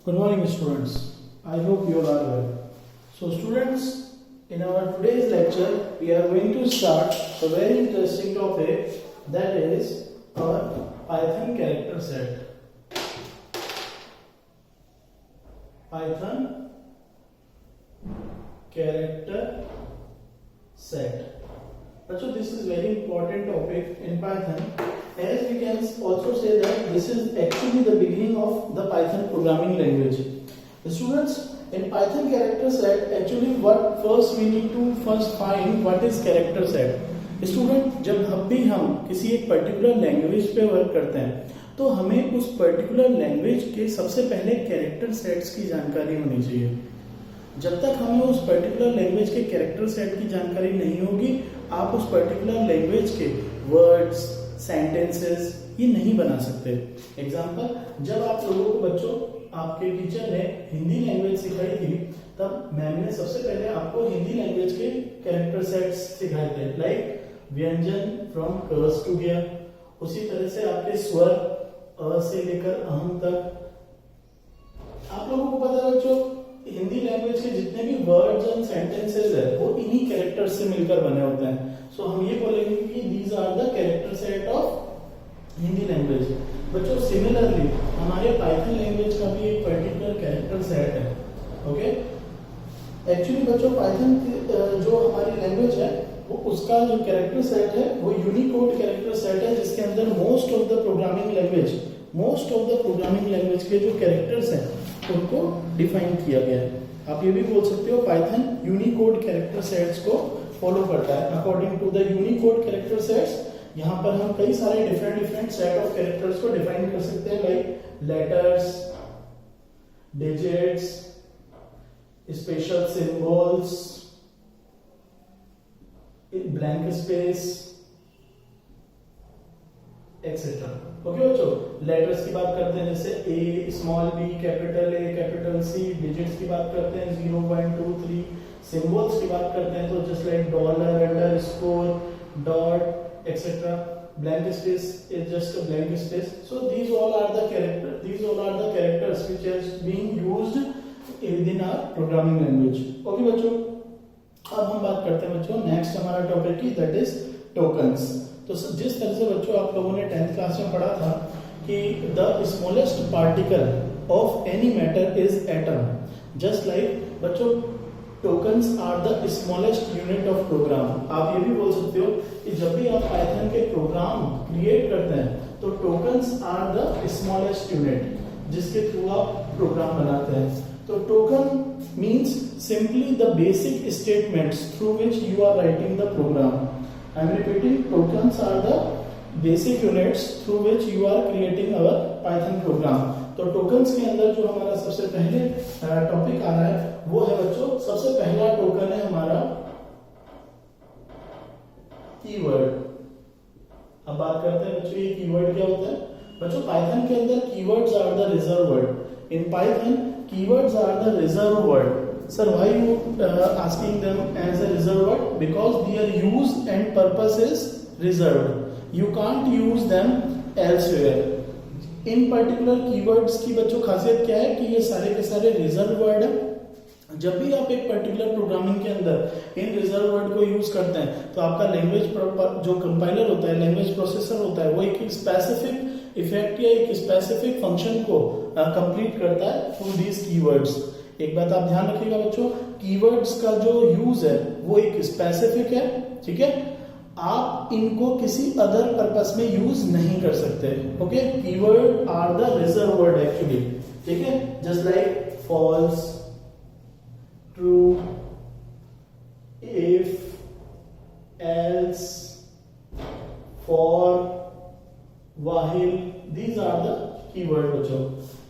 Good morning, students. I hope you all are well. So, students, in our today's lecture, we are going to start a very interesting topic, that is our Python character set. Python character set. So, this is very important topic in Python, as we can also say that this is actually the beginning of the Python programming language. The students, in Python character set, actually what first we need to first find what is character set. Student, जब भी हम किसी एक particular language पे work करते हैं तो हमें उस पर्टिकुलर लैंग्वेज के सबसे पहले कैरेक्टर सेट्स की जानकारी होनी चाहिए. जब तक हमें उस पर्टिकुलर लैंग्वेज के कैरेक्टर सेट की जानकारी नहीं होगी, आप उस पर्टिकुलर लैंग्वेज के वर्ड्स, सेंटेंसेस ये नहीं बना सकते. एग्जांपल, जब आप लोगों को बच्चों आपके टीचर ने हिंदी लैंग्वेज सिखाई थी, तब मैम ने सबसे पहले आपको हिंदी लैंग्वेज के कैरेक्टर सेट्स सिखाए थे, लाइक व्यंजन फ्रॉम कर्स टू गियर. उसी तरह से आपके स्वर अ से लेकर अहम तक. आप लोगों को पता है बच्चों, हिंदी लैंग्वेज के जितने भी वर्ड्स एंड सेंटेंसेस है वो इन्हीं कैरेक्टर्स से मिलकर बने होते हैं. सो हम ये बोलेंगे कि these are the character set of Hindi language. बच्चों, सिमिलरली हमारे पाइथन लैंग्वेज का भी एक पर्टिकुलर कैरेक्टर सेट है. ओके, एक्चुअली बच्चों पाइथन जो हमारी लैंग्वेज है वो उसका जो कैरेक्टर सेट है वो यूनिकोड कैरेक्टर सेट है, जिसके अंदर most of the programming language के जो कैरेक्टर्स हैं उनको डिफाइन किया गया है. आप ये भी बोल सकते हो पाइथन यूनिकोड कैरेक्टर सेट्स को फॉलो करता है. According to the Unicode character sets, यहाँ पर हम कई सारे डिफरेंट सेट ऑफ कैरेक्टर्स को डिफाइन कर सकते हैं, like letters, digits, special symbols, blank space etcetera. Okay बच्चों, लेटर्स की बात करते हैं जैसे A, small B, capital A, capital C. Digits की बात करते हैं 0, 1, 2, 3. सिंबल्स की बात करते हैं तो just like dollar, underscore, dot etcetera. Blank space is just a blank space. So these all are the characters which is being used within our programming language. Okay बच्चों, अब हम बात करते हैं बच्चों नेक्स्ट हमारा टॉपिक की, दैट इज टोकन्स. तो जिस तरह से बच्चों आप लोगों ने 10th क्लास में पढ़ा था कि the smallest particle of any matter is atom, just like बच्चों tokens are the smallest unit of program. आप ये भी बोल सकते हो कि जब भी आप पाइथन के प्रोग्राम क्रिएट करते हैं तो tokens are the smallest unit जिसके थ्रू आप प्रोग्राम बनाते हैं. तो token means simply the basic statements through which you are writing the program. I am repeating, tokens are the basic units through which you are creating our Python program. तो tokens के अंदर जो हमारा सबसे पहले टॉपिक आ रहा है वो है बच्चों, सबसे पहला टोकन है हमारा कीवर्ड. अब बात करते हैं बच्चों ये कीवर्ड क्या होता है. बच्चों पाइथन के अंदर keywords are the reserved word. In Python keywords are the reserve word. Sir, why you asking them as a reserve word? Because their use and purpose is reserved. You can't use them elsewhere. In particular keywords की बच्चों खासियत क्या है कि ये सारे के सारे reserve word है. जब भी आप एक पर्टिकुलर प्रोग्रामिंग के अंदर इन रिजर्व वर्ड को यूज करते हैं तो आपका लैंग्वेज जो कंपाइलर होता है, लैंग्वेज प्रोसेसर होता है, वो एक स्पेसिफिक इफेक्ट या एक स्पेसिफिक फंक्शन को कंप्लीट करता है थ्रू दीज कीवर्ड्स. एक बात आप ध्यान रखिएगा बच्चों, कीवर्ड्स का जो यूज है वो एक स्पेसिफिक है, ठीक है. आप इनको किसी अदर पर्पस में यूज नहीं कर सकते. Okay, keyword are the reserved word actually, ठीक है. Just like false, true, if, else, for, while, these are the keyword बच्चों.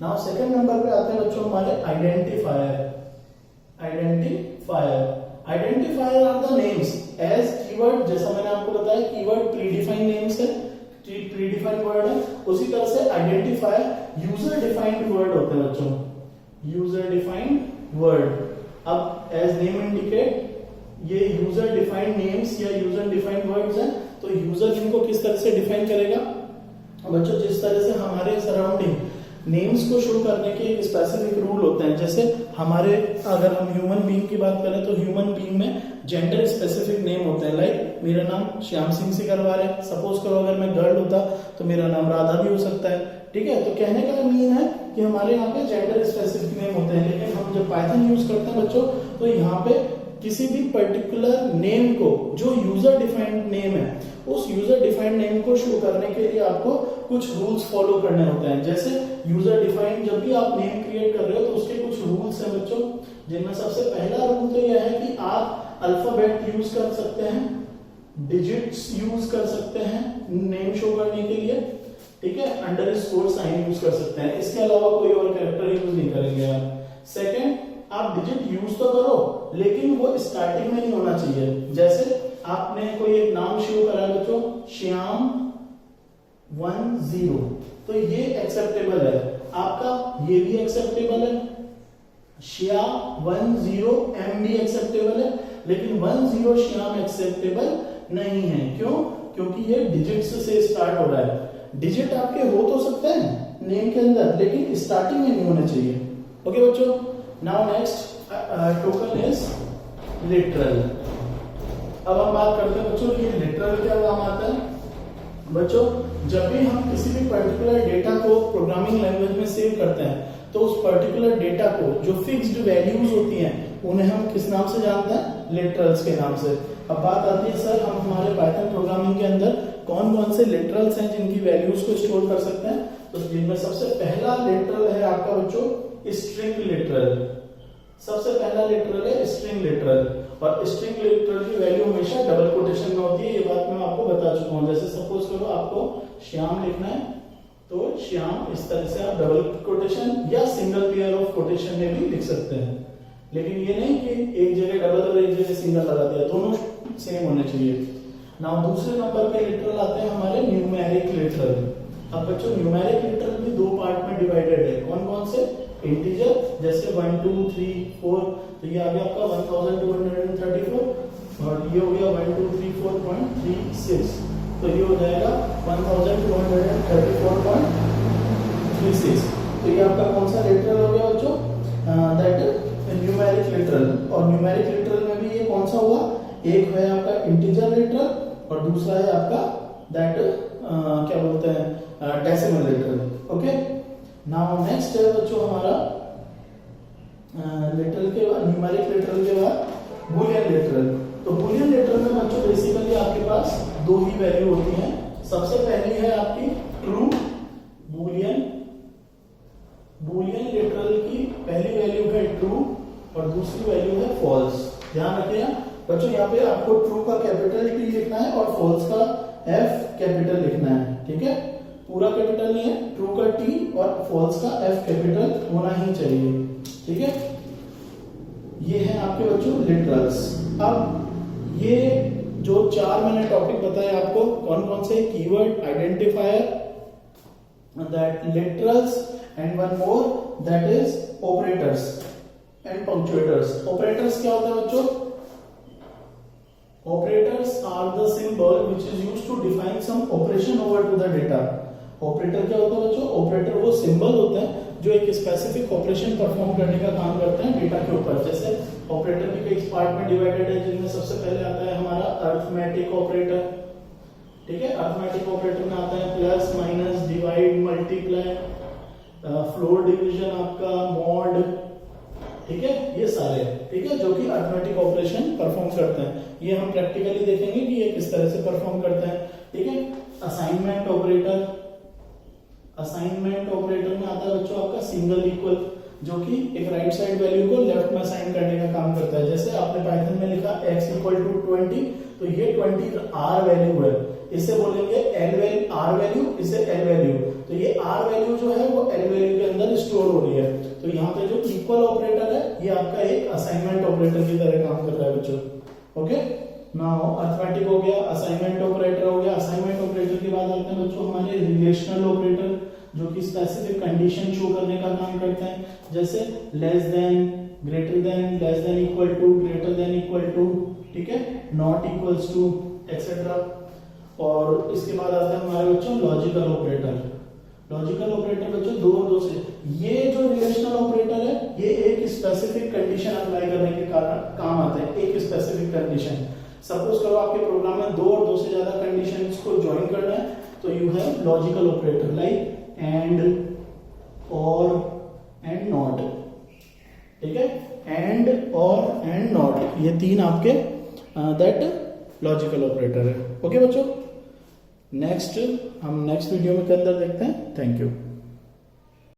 Now second नंबर पे आते हैं बच्चों हमारे identifier. Identifier are the names as keyword. जैसा मैंने आपको बताया keyword predefined names है, predefined word है. उसी तरह से identifier user defined word होते हैं बच्चों, user defined word. अब एज नेम इंडिकेट ये यूजर डिफाइंड नेम्स या यूजर डिफाइंड वर्ड्स हैं. तो यूजर इनको किस तरह से डिफाइन करेगा बच्चों, जिस तरह से हमारे सराउंडिंग नेम्स को शो करने के एक स्पेसिफिक रूल होते हैं। जैसे हमारे अगर हम ह्यूमन बीइंग की बात करें तो ह्यूमन बीइंग में जेंडर स्पेसिफिक नेम होते हैं। लाइक मेरा नाम श्याम सिंह सिकरवार है, सपोज करो अगर मैं गर्ल होता तो मेरा नाम राधा भी हो सकता है। ठीक है, तो कहने का मीन है कि हमारे यहाँ पे जेंडर स्पेसिफिक नेम होते हैं, लेकिन हम जब पाइथन यूज करते हैं बच्चों तो यहाँ पे किसी भी पर्टिकुलर नेम को जो यूजर डिफाइंड नेम है उस यूजर डिफाइंड नेम को शो करने के लिए आपको कुछ रूल्स फॉलो करने होते हैं। जैसे यूजर डिफाइंड जब भी आप नेम क्रिएट कर रहे हो तो उसके कुछ रूल्स हैं बच्चों, जिनमें सबसे पहला रूल तो यह है कि आप अल्फाबेट यूज कर सकते हैं, डिजिट्स यूज कर सकते हैं नेम शो करने के लिए। ठीक है, अंडरस्कोर साइन यूज कर सकते हैं, इसके अलावा कोई और कैरेक्टर यूज नहीं करेंगे आप। सेकंड, आप डिजिट यूज तो करो लेकिन वो स्टार्टिंग में नहीं होना चाहिए। जैसे आपने कोई एक नाम शो करा बच्चों श्याम 10, तो ये एक्सेप्टेबल है आपका, ये भी एक्सेप्टेबल है, श्याम 10 एम भी एक्सेप्टेबल है, लेकिन 10 श्याम एक्सेप्टेबल नहीं है। क्यों? क्योंकि ये डिजिट्स से स्टार्ट हो रहा है। डिजिट आपके हो तो सकते हैं नेम के अंदर, लेकिन स्टार्टिंग में नहीं होने चाहिए। ओके बच्चों, now next token is literal. अब हम बात करते हैं बच्चों ये लिटरल क्या काम आता है। बच्चों जब भी हम किसी भी पर्टिकुलर डेटा को प्रोग्रामिंग लैंग्वेज में सेव करते हैं तो उस पर्टिकुलर डेटा को जो फिक्स्ड वैल्यूज होती हैं उन्हें हम किस नाम से जानते हैं? लिटरल्स के नाम से। अब बात आती है सर हम हमारे पाइथन प्रोग्रामिंग के अंदर कौन कौन से लिटरल्स हैं जिनकी वैल्यूज को स्टोर कर सकते हैं। तो जिनमें सबसे पहला लिटरल है आपका बच्चों स्ट्रिंग लिटरल। सबसे पहला लिटरल है स्ट्रिंग लिटरल, और स्ट्रिंग लिटरल की वैल्यू हमेशा डबल कोटेशन में होती है। ये बात मैं आपको बता चुका हूं। जैसे सपोज करो आपको श्याम लिखना है तो श्याम इस तरह से आप डबल कोटेशन या सिंगल पेयर ऑफ कोटेशन में भी लिख सकते हैं, लेकिन ये नहीं कि एक जगह डबल और एक जगह सिंगल लगा दिया, दोनों सेम होने चाहिए। नाउ दूसरे नंबर पे लिटरल आते हैं हमारे न्यूमेरिक लिटरल। अब बच्चों न्यूमेरिक लिटरल भी दो पार्ट में डिवाइडेड है। कौन कौन से? इंटीजर जैसे 1 2 3 4, तो ये आ गया आपका 1234, और ये हो गया 1 2 3 4.36, तो ये हो जाएगा 1234.36। तो ये आपका कौन सा लिटरल हो गया बच्चों? That numeric literal. और न्यूमेरिक लिटरल में भी ये कौन सा हुआ? एक है आपका इंटीजर लिटरल और दूसरा है आपका दैट क्या बोलते हैं decimal literal. Okay, now next है बच्चों हमारा लिटरल के बाद न्यूमेरिक लिटरल के बाद बूलियन लिटरल। तो बूलियन लिटरल में बच्चों बेसिकली आपके पास दो ही वैल्यू होती हैं। सबसे पहली है आपकी ट्रू। बूलियन लिटरल की पहली वैल्यू है ट्रू और दूसरी वैल्यू है फॉल्स। ध्यान रखिए बच्चों, यहाँ पे आपको ट्रू का कैपिटल टी लिखना है और फॉल्स का एफ कैपिटल लिखना है। ठीक है, पूरा कैपिटल नहीं है, ट्रू का टी और फॉल्स का एफ कैपिटल होना ही चाहिए। ठीक है, ये है आपके बच्चों लिटरल्स। अब ये जो चार मैंने टॉपिक बताए आपको, कौन कौन से? Keyword, identifier, that literals, and one more that is operators and punctuators. Operators क्या होता है बच्चों? Operators are the symbol which is used to define some operation over to the data. Operator क्या होता है बच्चों? ऑपरेटर वो सिंबल होते हैं जो एक स्पेसिफिक ऑपरेशन परफॉर्म करने का काम करते हैं डेटा के ऊपर। जैसे ऑपरेटर भी कई पार्ट में डिवाइडेड है, जिनमें सबसे पहले आता है हमारा अरिथमेटिक ऑपरेटर। ठीक है, अरिथमेटिक ऑपरेटर में आता है plus, minus, divide, multiply, floor division, आपका मॉड। ठीक है, ये सारे ठीक है जो कि अरिथमेटिक ऑपरेशन परफॉर्म करते हैं। ये हम प्रैक्टिकली देखेंगे कि ये किस तरह से परफॉर्म करते हैं। ठीक है, असाइनमेंट ऑपरेटर। असाइनमेंट ऑपरेटर में आता है बच्चों आपका सिंगल इक्वल, जो कि एक राइट साइड वैल्यू को लेफ्ट में असाइन करने का काम करता है। जैसे आपने पाइथन में लिखा x = 20, तो ये 20 आर वैल्यू है, इसे बोलेंगे एल वैल्यू, आर वैल्यू, इसे एल वैल्यू। तो ये आर वैल्यू जो है वो एल वैल्यू के अंदर स्टोर हो रही है। तो यहाँ पे जो इक्वल ऑपरेटर है ये आपका एक असाइनमेंट ऑपरेटर की तरह काम कर रहा है बच्चों। ओके, नाउ अरिथमेटिक हो गया, असाइनमेंट ऑपरेटर हो गया। असाइनमेंट ऑपरेटर के बाद आते हैं बच्चों हमारे रिलेशनल ऑपरेटर, जो कि स्पेसिफिक कंडीशन शो करने का काम करते हैं। जैसे less than, greater than, less than equal to, greater than equal to, ठीक है, नॉट इक्वल्स टू, एक्सेट्रा। और इसके बाद आते हैं हमारे बच्चों लॉजिकल ऑपरेटर। लॉजिकल ऑपरेटर बच्चों दो और दो से, ये जो रिलेशनल ऑपरेटर है ये एक स्पेसिफिक कंडीशन अप्लाई करने के कारण काम आता है, एक स्पेसिफिक कंडीशन। सपोज करो आपके प्रोग्राम में दो और दो से ज्यादा कंडीशंस को ज्वाइन करना है, तो you have logical operator like and, और एंड नॉट, ठीक है, एंड और एंड नॉट, ये तीन आपके दैट लॉजिकल ऑपरेटर है। ओके बच्चों, नेक्स्ट हम नेक्स्ट वीडियो में के अंदर देखते हैं। Thank you.